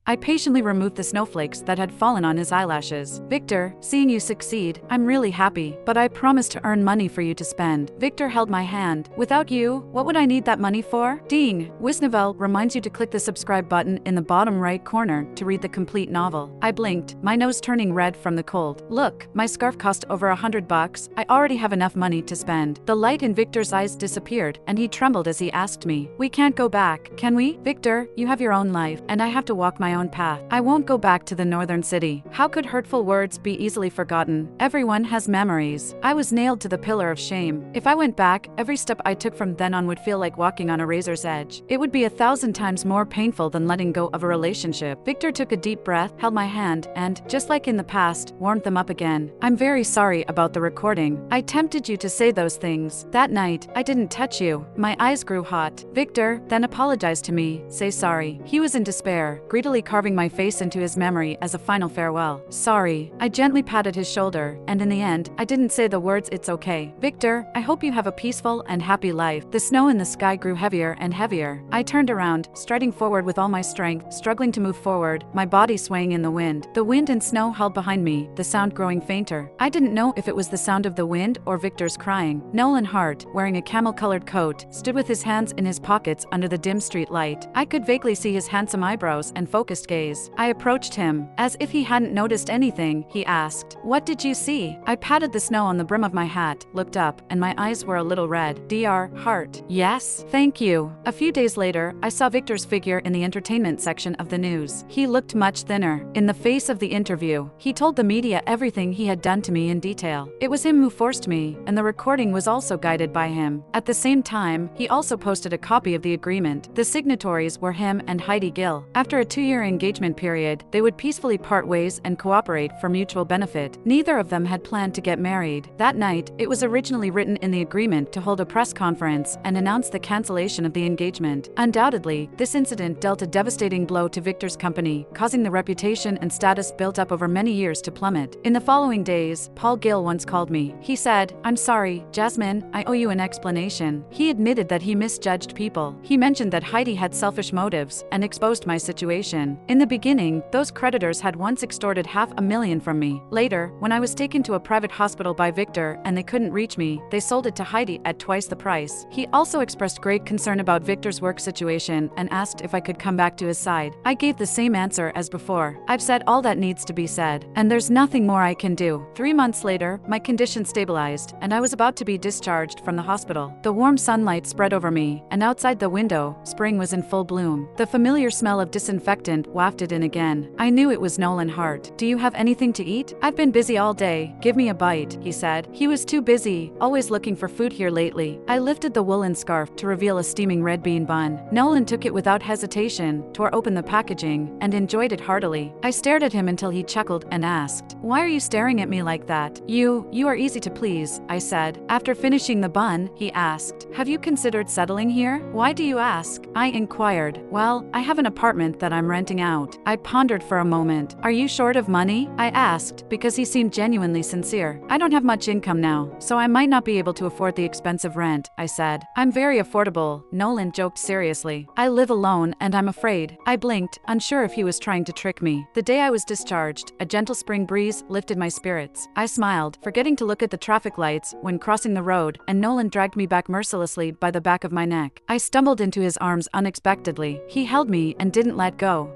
I patiently removed the snowflakes that had fallen on his eyelashes. Victor, seeing you succeed, I'm really happy, but I promised to earn money for you to spend. Victor held my hand. Without you, what would I need that money for? Ding! Wisnovel reminds you to click the subscribe button in the bottom right corner to read the complete novel. I blinked, my nose turning red from the cold. Look, my scarf cost over $100. I already have enough money to spend. The light in Victor's eyes disappeared, and he trembled as he asked me, we can't go back, can we? Victor, you have your own life, and I have to walk my own path. I won't go back to the northern city. How could hurtful words be easily forgotten? Everyone has memories. I was nailed to the pillar of shame. If I went back, every step I took from then on would feel like walking on a razor's edge. It would be 1,000 times more painful than letting go of a relationship. Victor took a deep breath, held my hand, and, just like in the past, warmed them up again. I'm very sorry about the recording. I tempted you to say those things. That night, I didn't touch you. My eyes grew hot. Victor, then apologized to me. Say sorry. He was in despair, greedily carving my face into his memory as a final farewell. Sorry. I gently patted his shoulder, and in the end, I didn't say the words it's okay. Victor, I hope you have a peaceful and happy life. The snow in the sky grew heavier and heavier. I turned around, striding forward with all my strength, struggling to move forward, my body swaying in the wind. The wind and snow held behind me, the sound growing fainter. I didn't know if it was the sound of the wind or Victor's crying. Nolan Hart, wearing a camel-colored coat, stood with his hands in his pockets under the dim street light. I could vaguely see his handsome eyebrows and focused gaze. I approached him. As if he hadn't noticed anything, he asked, "What did you see?" I patted the snow on the brim of my hat, looked up, and my eyes were a little red. Dr. Hart. Yes? Thank you. A few days later, I saw Victor's figure in the entertainment section of the news. He looked much thinner. In the face of the interview, he told the media everything he had done to me in detail. It was him who forced me, and the recording was also guided by him. At the same time, he also posted a copy of the agreement. The signatories were him and Heidi Gill. After a 2-year engagement period, they would peacefully part ways and cooperate for mutual benefit. Neither of them had planned to get married. That night, it was originally written in the agreement to hold a press conference and announce the cancellation of the engagement. Undoubtedly, this incident dealt a devastating blow to Victor's company, causing the reputation and status built up over many years to plummet. In the following days, Paul Gill once called me. He said, "I'm sorry, Jasmine, I owe you an explanation." He admitted that he misjudged people. He mentioned that Heidi had selfish motives and exposed my situation. In the beginning, those creditors had once extorted $500,000 from me. Later, when I was taken to a private hospital by Victor and they couldn't reach me, they sold it to Heidi at twice the price. He also expressed great concern about Victor's work situation and asked if I could come back to his side. I gave the same answer as before. I've said all that needs to be said, and there's nothing more I can do. 3 months later, my condition stabilized, and I was about to be discharged from the hospital. The warm sunlight spread over me, and outside the window, spring was in full bloom. The familiar smell of disinfectant wafted in again. I knew it was Nolan Hart. "Do you have anything to eat? I've been busy all day. Give me a bite," he said. He was too busy, always looking for food here lately. I lifted the woolen scarf to reveal a steaming red bean bun. Nolan took it without hesitation, tore open the packaging, and enjoyed it heartily. I stared at him until he chuckled and asked, "Why are you staring at me like that?" You are easy to please," I said. After finishing the bun, he asked, "Have you considered settling here?" "Why do you ask?" I inquired. "Well, I have an apartment that I'm renting out." I pondered for a moment. "Are you short of money?" I asked, because he seemed genuinely sincere. "I don't have much income now, so I might not be able to afford the expensive rent," I said. "I'm very affordable," Nolan joked seriously. "I live alone and I'm afraid." I blinked, unsure if he was trying to trick me. The day I was discharged, a gentle spring breeze lifted my spirits. I smiled, forgetting to look at the traffic lights when crossing the road, and Nolan dragged me back mercilessly by the back of my neck. I stumbled into his arms unexpectedly. He held me and didn't let go.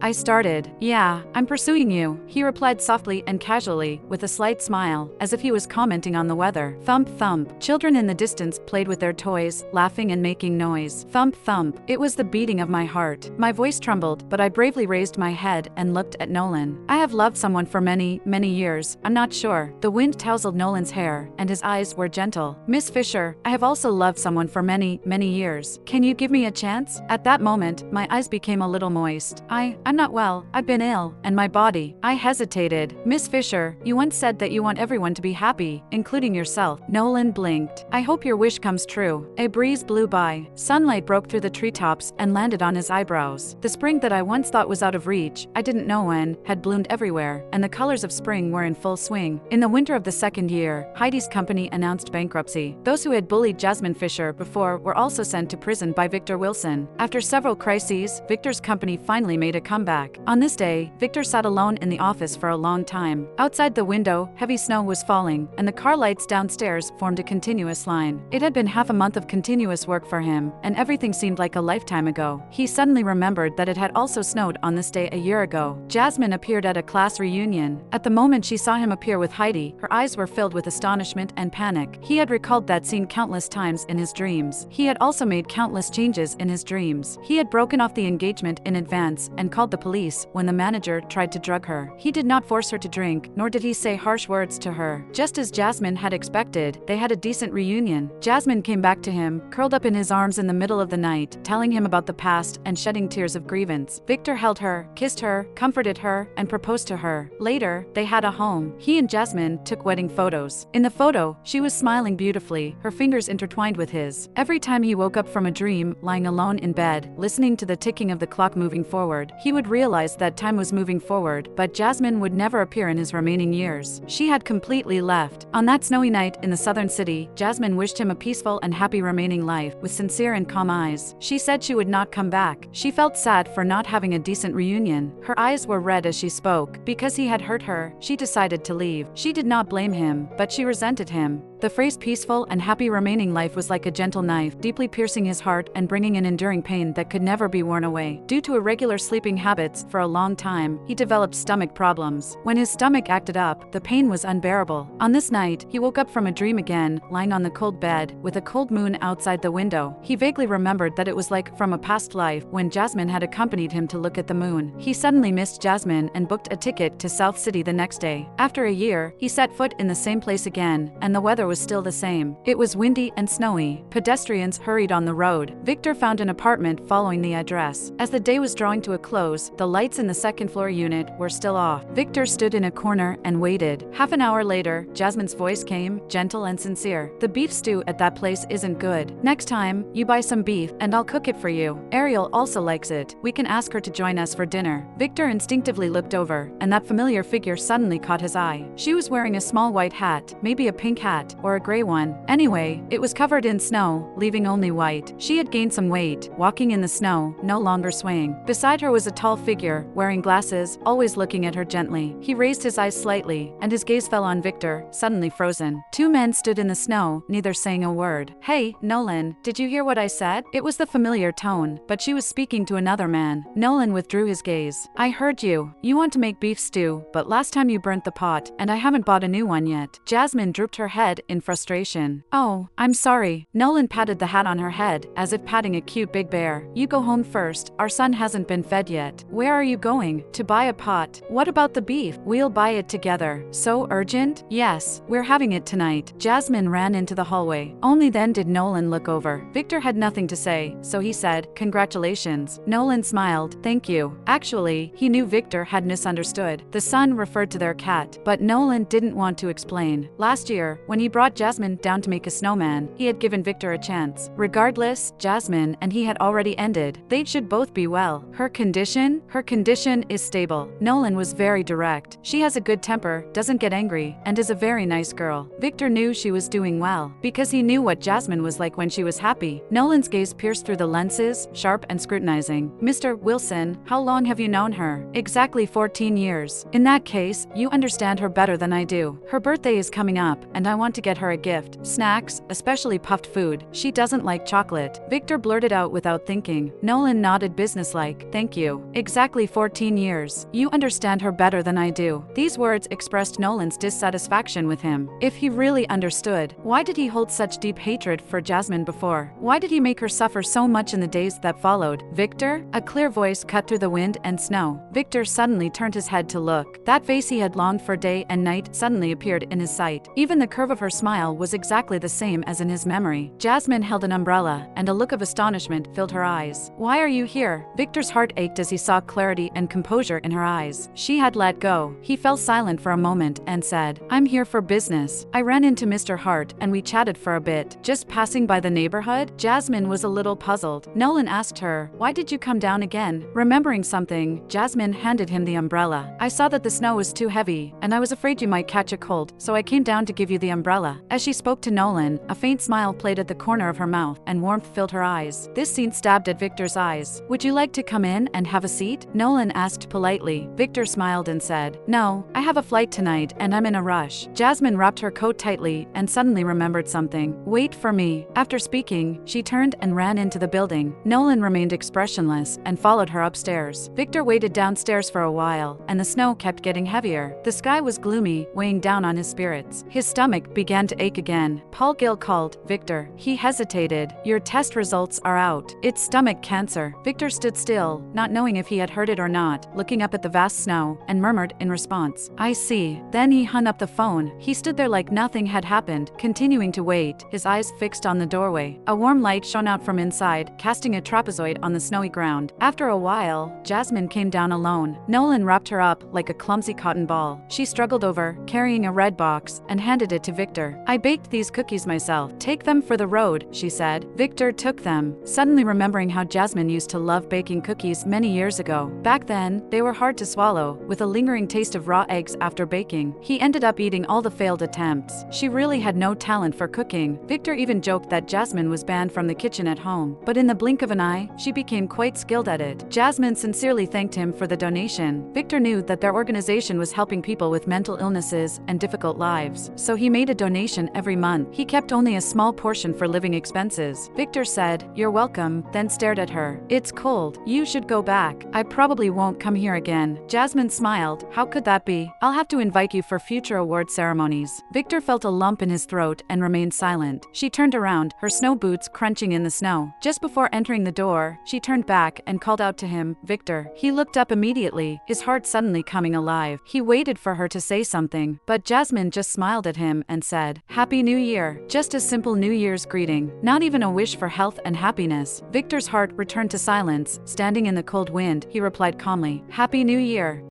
I started. "Yeah, I'm pursuing you," he replied softly and casually, with a slight smile, as if he was commenting on the weather. Thump thump. Children in the distance played with their toys, laughing and making noise. Thump thump. It was the beating of my heart. My voice trembled, but I bravely raised my head and looked at Nolan. "I have loved someone for many, many years. I'm not sure." The wind tousled Nolan's hair, and his eyes were gentle. "Miss Fisher, I have also loved someone for many, many years. Can you give me a chance?" At that moment, my eyes became a little moist. I'm not well. I've been ill, and my body." I hesitated. "Miss Fisher, you once said that you want everyone to be happy, including yourself." Nolan blinked. "I hope your wish comes true." A breeze blew by. Sunlight broke through the treetops and landed on his eyebrows. The spring that I once thought was out of reach, I didn't know when, had bloomed everywhere, and the colors of spring were in full swing. In the winter of the second year, Heidi's company announced bankruptcy. Those who had bullied Jasmine Fisher before were also sent to prison by Victor Wilson. After several crises, Victor's company finally finally made a comeback. On this day, Victor sat alone in the office for a long time. Outside the window, heavy snow was falling, and the car lights downstairs formed a continuous line. It had been half a month of continuous work for him, and everything seemed like a lifetime ago. He suddenly remembered that it had also snowed on this day a year ago. Jasmine appeared at a class reunion. At the moment she saw him appear with Heidi, her eyes were filled with astonishment and panic. He had recalled that scene countless times in his dreams. He had also made countless changes in his dreams. He had broken off the engagement in advance and called the police when the manager tried to drug her. He did not force her to drink, nor did he say harsh words to her. Just as Jasmine had expected, they had a decent reunion. Jasmine came back to him, curled up in his arms in the middle of the night, telling him about the past and shedding tears of grievance. Victor held her, kissed her, comforted her, and proposed to her. Later, they had a home. He and Jasmine took wedding photos. In the photo, she was smiling beautifully, her fingers intertwined with his. Every time he woke up from a dream, lying alone in bed, listening to the ticking of the clock moving forward, he would realize that time was moving forward, but Jasmine would never appear in his remaining years. She had completely left. On that snowy night in the southern city, Jasmine wished him a peaceful and happy remaining life, with sincere and calm eyes. She said she would not come back. She felt sad for not having a decent reunion. Her eyes were red as she spoke. Because he had hurt her, she decided to leave. She did not blame him, but she resented him. The phrase peaceful and happy remaining life was like a gentle knife, deeply piercing his heart and bringing an enduring pain that could never be worn away. Due to irregular sleeping habits for a long time, he developed stomach problems. When his stomach acted up, the pain was unbearable. On this night, he woke up from a dream again, lying on the cold bed, with a cold moon outside the window. He vaguely remembered that it was like from a past life when Jasmine had accompanied him to look at the moon. He suddenly missed Jasmine and booked a ticket to South City the next day. After a year, he set foot in the same place again, and the weather was still the same. It was windy and snowy. Pedestrians hurried on the road. Victor found an apartment following the address. As the day was drawing to a close, the lights in the second-floor unit were still off. Victor stood in a corner and waited. Half an hour later, Jasmine's voice came, gentle and sincere. "The beef stew at that place isn't good. Next time, you buy some beef and I'll cook it for you. Ariel also likes it. We can ask her to join us for dinner." Victor instinctively looked over, and that familiar figure suddenly caught his eye. She was wearing a small white hat, maybe a pink hat, or a gray one. Anyway, it was covered in snow, leaving only white. She had gained some weight, walking in the snow, no longer swaying. Beside her was a tall figure, wearing glasses, always looking at her gently. He raised his eyes slightly, and his gaze fell on Victor, suddenly frozen. Two men stood in the snow, neither saying a word. "Hey, Nolan, did you hear what I said?" It was the familiar tone, but she was speaking to another man. Nolan withdrew his gaze. "I heard you. You want to make beef stew, but last time you burnt the pot, and I haven't bought a new one yet." Jasmine drooped her head in frustration. "Oh, I'm sorry." Nolan patted the hat on her head, as if patting a cute big bear. "You go home first. Our son hasn't been fed yet." "Where are you going?" "To buy a pot." "What about the beef?" "We'll buy it together." "So urgent?" "Yes, we're having it tonight." Jasmine ran into the hallway. Only then did Nolan look over. Victor had nothing to say, so he said, "Congratulations." Nolan smiled. "Thank you." Actually, he knew Victor had misunderstood. The son referred to their cat, but Nolan didn't want to explain. Last year, when he brought Jasmine down to make a snowman, he had given Victor a chance. Regardless, Jasmine and he had already ended. They should both be well. Her condition? Her condition is stable. Nolan was very direct. She has a good temper, doesn't get angry, and is a very nice girl. Victor knew she was doing well, because he knew what Jasmine was like when she was happy. Nolan's gaze pierced through the lenses, sharp and scrutinizing. "Mr. Wilson, how long have you known her?" "Exactly 14 years. In that case, you understand her better than I do. Her birthday is coming up, and I want to get her a gift. Snacks, especially puffed food. She doesn't like chocolate." Victor blurted out without thinking. Nolan nodded businesslike. "Thank you. Exactly 14 years. You understand her better than I do." These words expressed Nolan's dissatisfaction with him. If he really understood, why did he hold such deep hatred for Jasmine before? Why did he make her suffer so much in the days that followed? "Victor?" A clear voice cut through the wind and snow. Victor suddenly turned his head to look. That face he had longed for day and night suddenly appeared in his sight. Even the curve of her smile was exactly the same as in his memory. Jasmine held an umbrella, and a look of astonishment filled her eyes. "Why are you here?" Victor's heart ached as he saw clarity and composure in her eyes. She had let go. He fell silent for a moment and said, "I'm here for business. I ran into Mr. Hart and we chatted for a bit. Just passing by the neighborhood." Jasmine was a little puzzled. Nolan asked her, "Why did you come down again?" Remembering something, Jasmine handed him the umbrella. "I saw that the snow was too heavy, and I was afraid you might catch a cold, so I came down to give you the umbrella." As she spoke to Nolan, a faint smile played at the corner of her mouth, and warmth filled her eyes. This scene stabbed at Victor's eyes. "Would you like to come in?" in and have a seat?" Nolan asked politely. Victor smiled and said, "No, I have a flight tonight and I'm in a rush." Jasmine wrapped her coat tightly and suddenly remembered something. "Wait for me." After speaking, she turned and ran into the building. Nolan remained expressionless and followed her upstairs. Victor waited downstairs for a while, and the snow kept getting heavier. The sky was gloomy, weighing down on his spirits. His stomach began to ache again. Paul Gill called, "Victor." He hesitated. "Your test results are out. It's stomach cancer." Victor stood still, not knowing if he had heard it or not, looking up at the vast snow, and murmured in response, "I see." Then he hung up the phone. He stood there like nothing had happened, continuing to wait, his eyes fixed on the doorway. A warm light shone out from inside, casting a trapezoid on the snowy ground. After a while, Jasmine came down alone. Nolan wrapped her up like a clumsy cotton ball. She struggled over, carrying a red box, and handed it to Victor. "I baked these cookies myself. Take them for the road," she said. Victor took them, suddenly remembering how Jasmine used to love baking cookies many years ago. Back then, they were hard to swallow, with a lingering taste of raw eggs after baking. He ended up eating all the failed attempts. She really had no talent for cooking. Victor even joked that Jasmine was banned from the kitchen at home. But in the blink of an eye, she became quite skilled at it. Jasmine sincerely thanked him for the donation. Victor knew that their organization was helping people with mental illnesses and difficult lives, so he made a donation every month. He kept only a small portion for living expenses. Victor said, "You're welcome," then stared at her. "It's cold. You should go back. I probably won't come here again." Jasmine smiled. "How could that be? I'll have to invite you for future award ceremonies." Victor felt a lump in his throat and remained silent. She turned around, her snow boots crunching in the snow. Just before entering the door, she turned back and called out to him, "Victor." He looked up immediately, his heart suddenly coming alive. He waited for her to say something, but Jasmine just smiled at him and said, "Happy New Year." Just a simple New Year's greeting, not even a wish for health and happiness. Victor's heart returned to silence. Standing in the cold wind, he replied calmly, "Happy New Year."